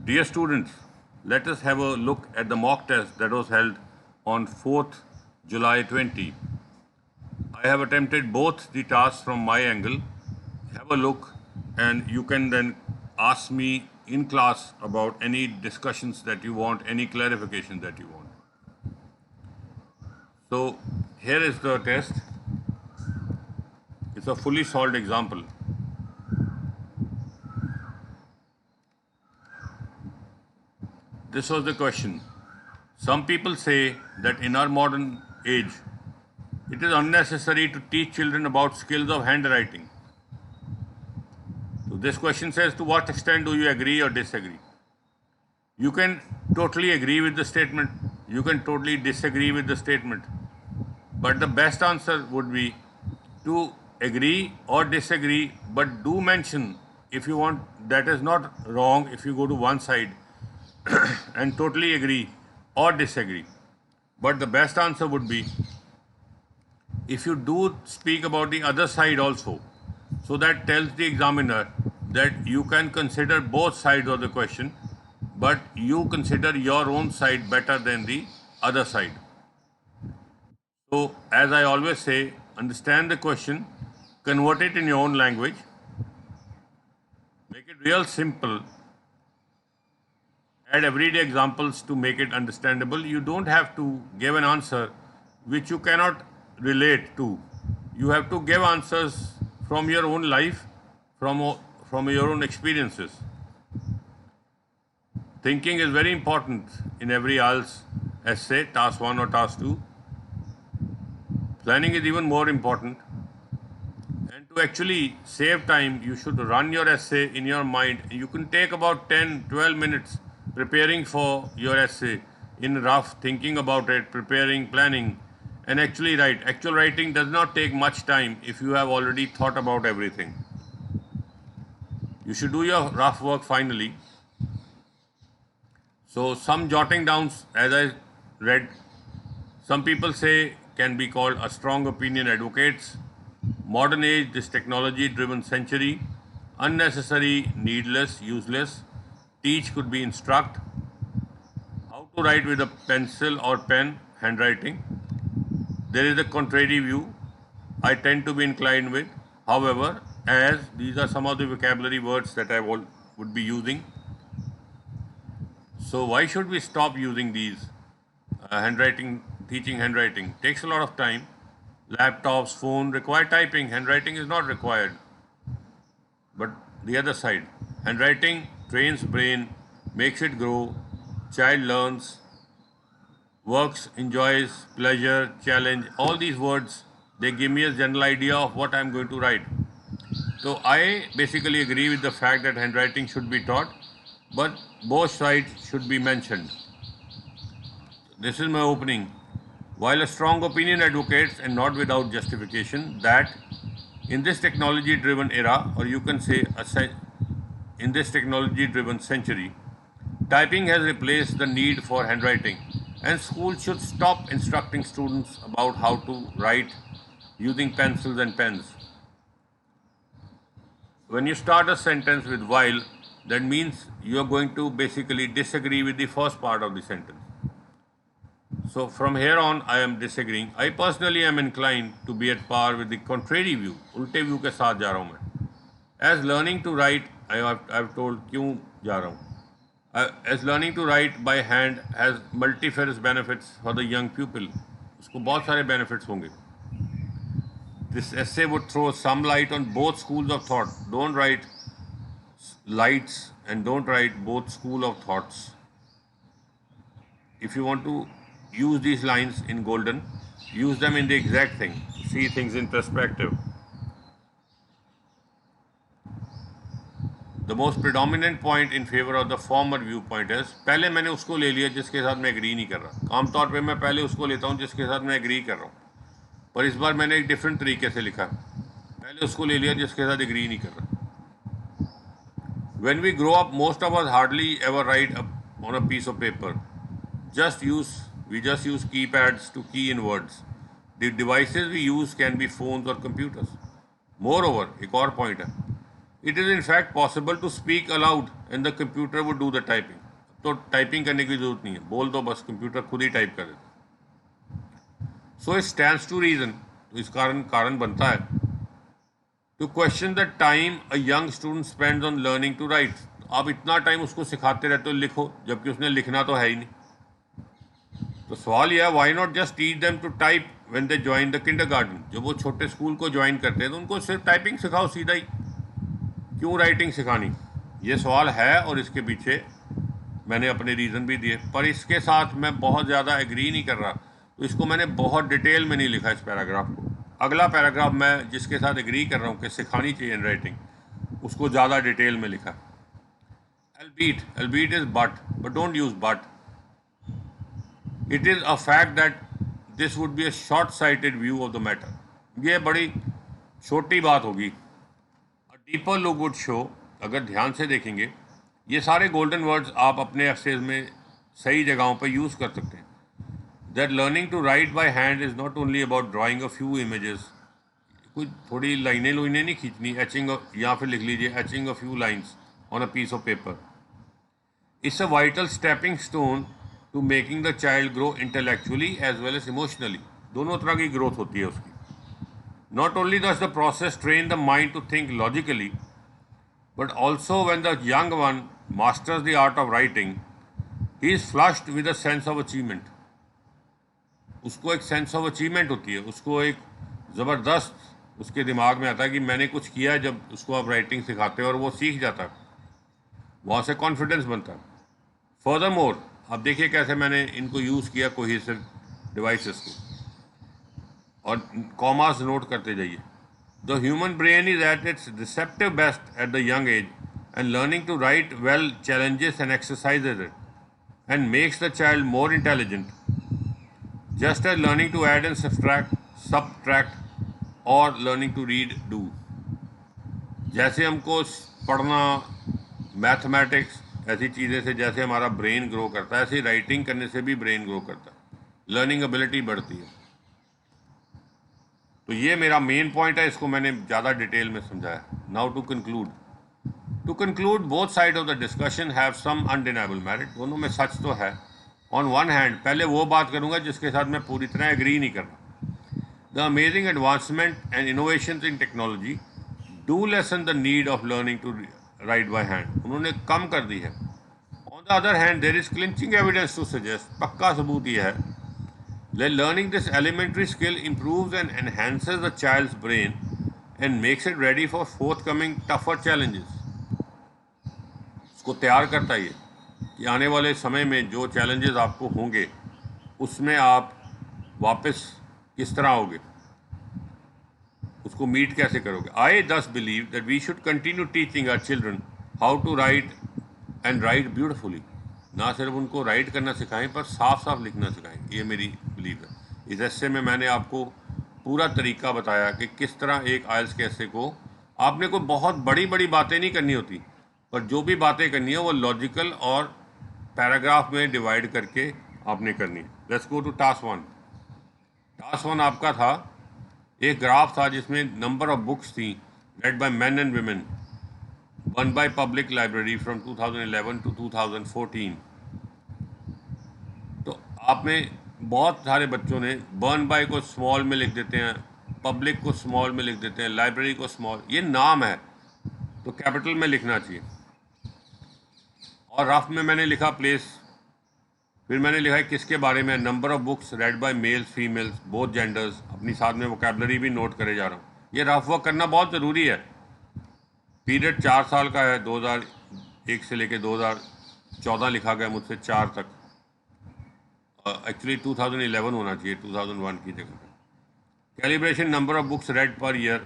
Dear students, let us have a look at the mock test that was held on 4th July 20. I have attempted both the tasks from my angle. Have a look, and you can then ask me in class about any discussions that you want, any clarification that you want. So, here is the test. It's a fully solved example. This was the question. Some people say that in our modern age, it is unnecessary to teach children about skills of handwriting. So this question says, to what extent do you agree or disagree? You can totally agree with the statement. You can totally disagree with the statement. But the best answer would be to agree or disagree, but do mention if you want. That is not wrong if you go to one side and totally agree or disagree. But the best answer would be if you do speak about the other side also. So that tells the examiner that you can consider both sides of the question, but you consider your own side better than the other side. So, as I always say, understand the question, convert it in your own language, make it real simple, add everyday examples to make it understandable. You don't have to give an answer which you cannot relate to. You have to give answers from your own life, from your own experiences. Thinking is very important in every IELTS essay, task 1 or task 2. Planning is even more important. And to actually save time, you should run your essay in your mind. You can take about 10, 12 minutes preparing for your essay in rough, thinking about it, preparing, planning, and actually write. Actual writing does not take much time if you have already thought about everything. You should do your rough work finally. So some jotting downs, as I read, some people say can be called a strong opinion advocates. Modern age, this technology-driven century, unnecessary, needless, useless. Teach could be instruct. How to write with a pencil or pen, handwriting. There is a contrary view I tend to be inclined with. However, as these are some of the vocabulary words that I would be using. So why should we stop using these? Handwriting, teaching handwriting takes a lot of time. Laptops, phone require typing. Handwriting is not required. But the other side, handwriting trains brain, makes it grow. Child learns, works, enjoys, pleasure, challenge. All these words, they give me a general idea of what I'm going to write. So I basically agree with the fact that handwriting should be taught, but both sides should be mentioned. This is my opening. While a strong opinion advocates, and not without justification, that in this technology driven era, or you can say in this technology driven century, typing has replaced the need for handwriting, and schools should stop instructing students about how to write using pencils and pens. When you start a sentence with while, that means you are going to basically disagree with the first part of the sentence. So from here on, I am disagreeing. I personally am inclined to be at par with the contrary view. उल्टे view के साथ जा रहा हूँ मैं. As learning to write, I've told क्यों जा रहा हूँ. As learning to write by hand has multifarious benefits for the young pupil. उसको बहुत सारे benefits होंगे. This essay would throw some light on both schools of thought. Don't write lights and don't write both school of thoughts. If you want to use these lines in golden, use them in the exact thing. See things in perspective. The most predominant point in favor of the former viewpoint is पहले मैंने उसको ले लिया जिसके साथ मैं agree नहीं कर रहा. आमतौर पे मैं पहले उसको लेता हूँ जिसके साथ मैं एग्री कर रहा हूँ, पर इस बार मैंने एक डिफरेंट तरीके से लिखा. पहले उसको ले लिया जिसके साथ एग्री नहीं कर रहा. When we grow up, most of us hardly ever write on a piece of paper. We just use keypads to key in words. The devices we use can be phones or computers. Moreover, एक और point है, it is in fact possible to speak aloud and the computer would do the typing. तो typing करने की जरूरत नहीं है, बोल दो बस, कंप्यूटर खुद ही टाइप कर देता। So it stands to reason, तो इस कारण बनता है to question the time a young student spends on learning to write. आप इतना टाइम उसको सिखाते रहते हो लिखो, जबकि उसने लिखना तो है ही नहीं। तो सवाल यह है, why not just teach them to type when they join the kindergarten. जब वो छोटे स्कूल को ज्वाइन करते हैं तो उनको सिर्फ टाइपिंग सिखाओ सीधा ही, क्यों राइटिंग सिखानी? ये सवाल है और इसके पीछे मैंने अपने रीज़न भी दिए, पर इसके साथ मैं बहुत ज़्यादा एग्री नहीं कर रहा, तो इसको मैंने बहुत डिटेल में नहीं लिखा इस पैराग्राफ को। अगला पैराग्राफ मैं जिसके साथ एग्री कर रहा हूँ कि सिखानी चाहिए हैंड राइटिंग, उसको ज़्यादा डिटेल में लिखा। albeit is but don't use but. It is a fact that this would be a short-sighted view of the matter. ये बड़ी छोटी बात होगी। A deeper look would show, अगर ध्यान से देखेंगे, ये सारे गोल्डन वर्ड्स आप अपने एसेज में सही जगहों पर यूज़ कर सकते हैं। That learning to write by hand is not only about drawing a few images, कोई थोड़ी लाइनें लुइनें नहीं खींचनी, एचिंग, या फिर लिख लीजिए etching a few lines on a piece of paper. It's a vital stepping stone to making the child grow intellectually as well as emotionally. दोनों तरह की ग्रोथ होती है उसकी। Not only does the process train the mind to think logically, but also when the young one masters the art of writing, he is flushed with a sense of achievement. उसको एक sense of achievement होती है, उसको एक ज़बरदस्त उसके दिमाग में आता है कि मैंने कुछ किया है। जब उसको आप राइटिंग सिखाते हो और वो सीख जाता है, वहाँ से कॉन्फिडेंस बनता है। फर्दरमोर, अब देखिए कैसे मैंने इनको यूज़ किया कोहेसिव डिवाइसेस को, और कॉमास नोट करते जाइए। The human brain is at its receptive best at the young age, and learning to write well challenges and exercises it, and makes the child more intelligent, just as learning to add and subtract or learning to read do. जैसे हमको पढ़ना, mathematics, ऐसी चीज़ें से जैसे हमारा brain grow करता है, ऐसे राइटिंग करने से भी ब्रेन ग्रो करता है, लर्निंग एबिलिटी बढ़ती है। तो ये मेरा मेन पॉइंट है, इसको मैंने ज़्यादा डिटेल में समझाया। Now to conclude both side of the discussion have some undeniable merit. दोनों में सच तो है। ऑन वन हैंड, पहले वो बात करूँगा जिसके साथ मैं पूरी तरह एग्री नहीं कर रहा। The amazing advancement and innovation in technology do lessen the need of learning to write by hand, उन्होंने कम कर दी है। On the other hand there is clinching evidence to suggest, पक्का सबूत यह है, that learning this elementary skill improves and enhances the child's brain and makes it ready for forthcoming tougher challenges. उसको तैयार करता है ये कि आने वाले समय में जो चैलेंजेस आपको होंगे उसमें आप वापस किस तरह आओगे, उसको मीट कैसे करोगे। I thus believe that we should continue teaching our children how to write and write beautifully. ना सिर्फ उनको राइट करना सिखाएं, पर साफ साफ लिखना सिखाएं, ये मेरी बिलीव है। इस ऐसे में मैंने आपको पूरा तरीका बताया कि किस तरह एक आइल्स के ऐसे को, आपने कोई बहुत बड़ी बड़ी बातें नहीं करनी होती, पर जो भी बातें करनी है वो लॉजिकल और पैराग्राफ में डिवाइड करके आपने करनी है। Let's go to task one. Task one आपका था, एक ग्राफ था जिसमें नंबर ऑफ बुक्स थी read by men and women one by public library from 2011 to 2014। तो आप में बहुत सारे बच्चों ने बर्न बाय को स्मॉल में लिख देते हैं, पब्लिक को स्मॉल में लिख देते हैं, लाइब्रेरी को स्मॉल, ये नाम है तो कैपिटल में लिखना चाहिए। और रफ में मैंने लिखा प्लेस, फिर मैंने लिखा है किसके बारे में, number of books read by males females both genders, अपनी साथ में वोकैबुलरी भी नोट करे जा रहा हूँ। ये रफ वर्क करना बहुत ज़रूरी है। पीरियड 4 साल का है, 2001 से लेकर 2014 लिखा गया मुझसे 4 तक। एक्चुअली 2011 होना चाहिए 2001 की जगह पे। Calibration number of books red per year.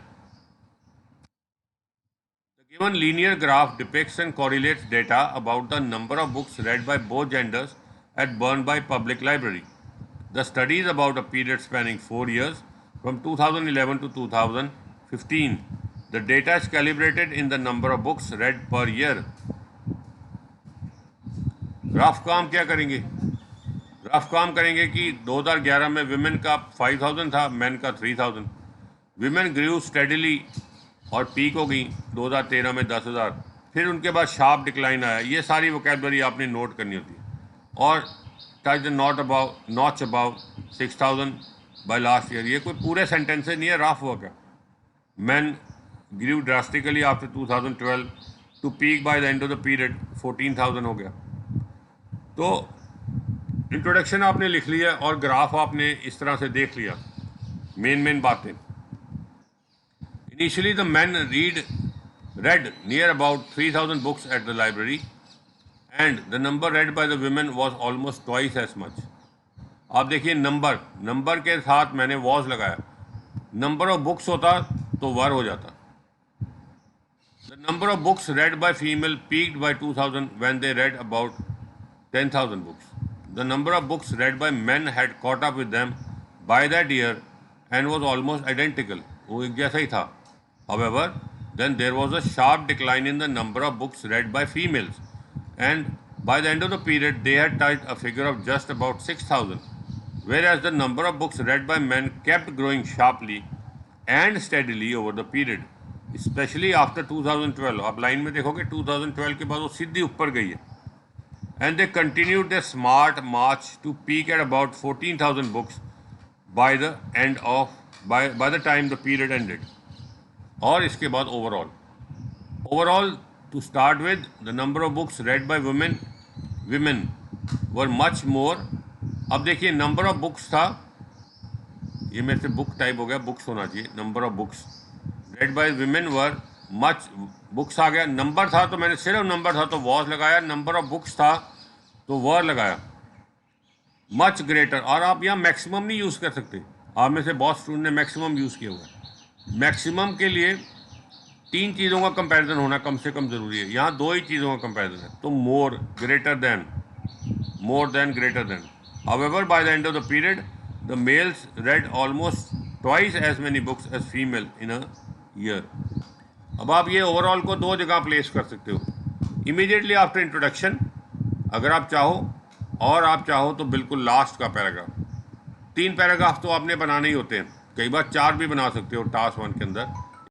The given linear graph depicts and correlates data about the number of books read by both genders at Burnby Public Library. The study is about a period spanning 4 years from 2011 to 2015. The data is calibrated in the number of books read per year. Rough काम क्या करेंगे? Rough काम करेंगे कि 2011 में women का 5000 था, man का 3000। विमेन ग्रू स्टेडीली और पीक हो गई 2013 में 10,000, फिर उनके बाद शार्प डिक्लाइन आया। ये सारी वोकैबलरी आपने नोट करनी होती है। और touch the notch about 6,000 by last year, ये कोई पूरे सेंटेंसेस नहीं है, रफ वर्क है। Men grew drastically after 2012 to peak by the end of the period 14,000 हो गया। तो इंट्रोडक्शन आपने लिख लिया और ग्राफ आपने इस तरह से देख लिया, मेन बातें। Initially the man read near about 3,000 books at the library, and the number read by the women was almost twice as much. आप देखिए नंबर के साथ मैंने वॉज लगाया, नंबर ऑफ बुक्स होता तो वर हो जाता। The number of books read by female peaked by 2000 when they read about 10,000 books. The number of books read by men had caught up with them by that year and was almost identical. वो एक जैसा ही था। However, then there was a sharp decline in the number of books read by females, and by the end of the period they had touched a figure of just about 6,000, whereas the number of books read by men kept growing sharply and steadily over the period, especially after 2012. आप line में देखोगे 2012 के बाद वो सीधी ऊपर गई है, and they continued their smart march to peak at about 14,000 books by the time the period ended. और इसके बाद overall to start with the number of books read by women were much more. अब देखिए number of books था, ये मेरे से book type हो गया, बुक्स होना चाहिए, number of books read by women were much, books आ गया, नंबर था तो मैंने सिर्फ नंबर था तो वॉज लगाया, नंबर ऑफ बुक्स था तो वर लगाया, मच ग्रेटर। और आप यहाँ मैक्सिमम नहीं यूज़ कर सकते, आप में से बहुत स्टूडेंट ने मैक्सिमम यूज़ किया हुआ है। मैक्सिमम के लिए 3 चीज़ों का कंपैरिजन होना कम से कम ज़रूरी है, यहाँ 2 ही चीज़ों का कंपैरिजन है, तो more than greater than. However by the end of the period the males read almost twice as many books as female in a year. अब आप ये ओवरऑल को 2 जगह प्लेस कर सकते हो, इमीडिएटली आफ्टर इंट्रोडक्शन अगर आप चाहो, और आप चाहो तो बिल्कुल लास्ट का पैराग्राफ। 3 पैराग्राफ तो आपने बनाने ही होते हैं, कई बार 4 भी बना सकते हो टास्क 1 के अंदर।